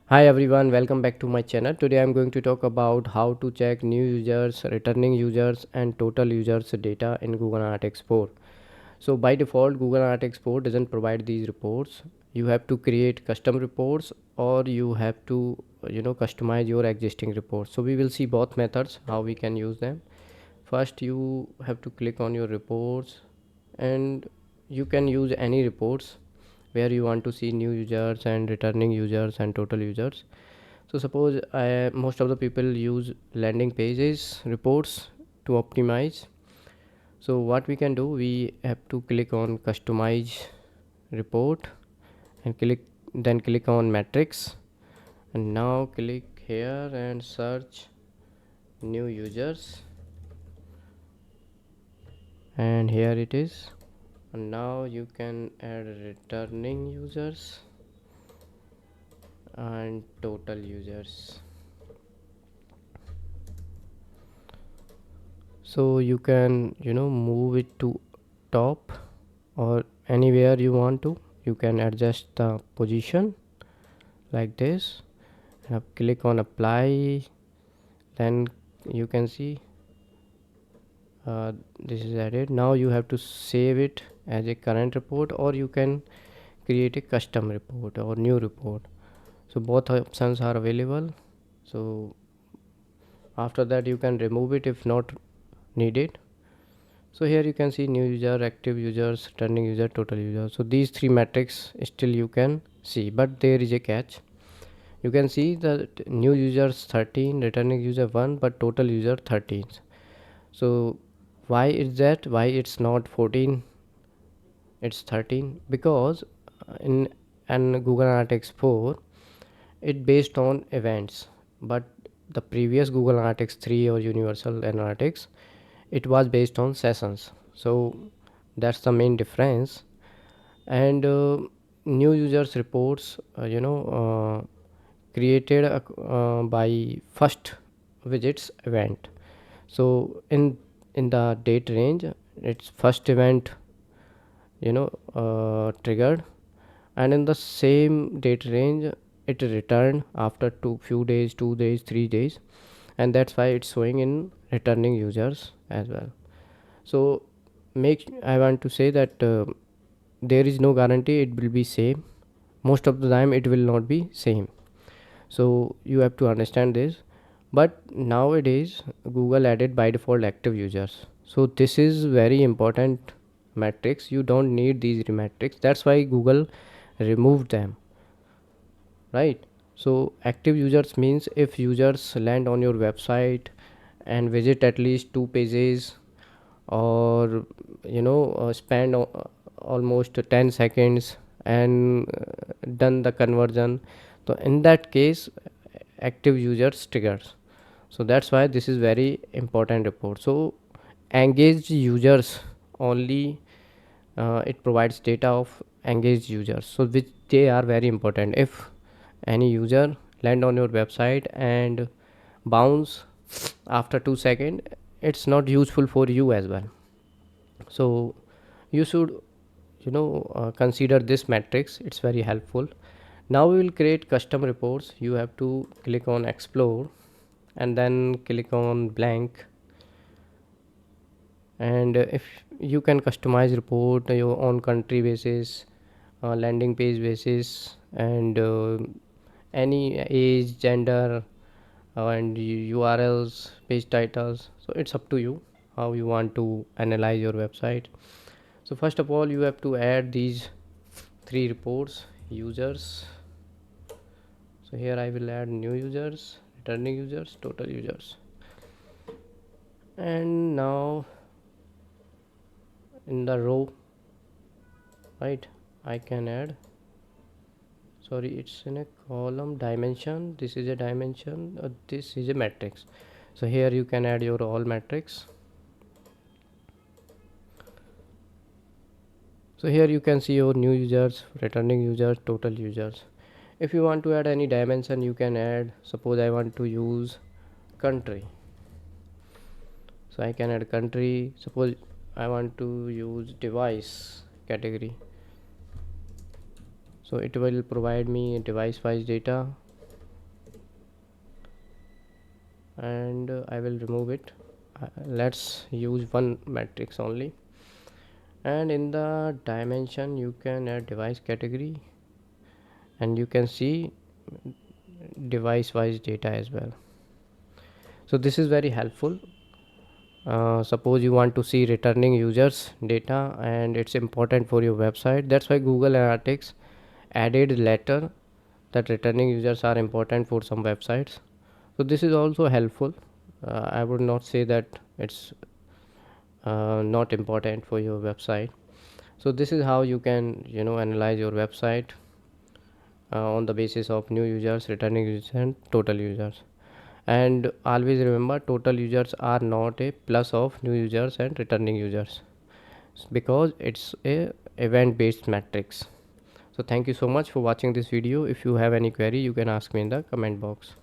Hi everyone, welcome back to my channel. Today I'm going to talk about how to check new users, returning users and total users data in Google Analytics 4. So by default Google Analytics 4 doesn't provide these reports. You have to create custom reports or you have to customize your existing reports. So we will see both methods how we can use them. First you have to click on your reports and you can use any reports where you want to see new users and returning users and total users. So suppose most of the people use landing pages reports to optimize. So what we can do, we have to click on customize report and click on metrics, and now click here and search new users, and here it is. And now you can add returning users and total users. So you can move it to top or anywhere you want to. You can adjust the position like this. Now click on apply, then you can see this is added. Now you have to save it as a current report, or you can create a custom report or new report. So both options are available. So after that you can remove it if not needed. So here you can see new user, active users, returning user, total user. So these three metrics still you can see, but there is a catch. You can see that new users 13, returning user 1, but total user 13. So why is that? Why it's not 14, it's 13? Because in and Google Analytics 4 it based on events, but the previous Google Analytics 3 or Universal Analytics, it was based on sessions. So that's the main difference. And new users reports created by first visits event. So in the date range, its first event triggered, and in the same date range it returned after few days, 2 days, 3 days, and that's why it's showing in returning users as well. So make I want to say that there is no guarantee it will be same. Most of the time it will not be same, so you have to understand this. But nowadays Google added by default active users, so this is very important metrics. You don't need these metrics, that's why Google removed them, right? So active users means if users land on your website and visit at least 2 pages, or spend almost 10 seconds and done the conversion, so in that case active users triggers. So that's why this is very important report. So engaged users only, it provides data of engaged users, so which they are very important. If any user land on your website and bounce after 2 seconds, it's not useful for you as well. So you should consider this matrix, it's very helpful. Now we will create custom reports. You have to click on explore and then click on blank, and if you can customize report your own country basis, landing page basis, and any age, gender, and urls, page titles. So it's up to you how you want to analyze your website. So first of all you have to add these three reports: users. So here I will add new users, returning users, total users. And now in the row, right, I can add, sorry, it's in a column dimension. This is a dimension, this is a matrix. So here you can add your all matrix. So here you can see your new users, returning users, total users. If you want to add any dimension you can add. Suppose I want to use country, so I can add country. Suppose I want to use device category, so it will provide me device wise data. and I will remove it. Let's use one matrix only. And in the dimension you can add device category, and you can see device wise data as well. So this is very helpful. Suppose you want to see returning users data and it's important for your website. That's why Google Analytics added later that returning users are important for some websites. So this is also helpful. I would not say that it's not important for your website. So this is how you can analyze your website on the basis of new users, returning users, and total users. And always remember, total users are not a plus of new users and returning users, because it's a event based matrix. So thank you so much for watching this video. If you have any query, you can ask me in the comment box.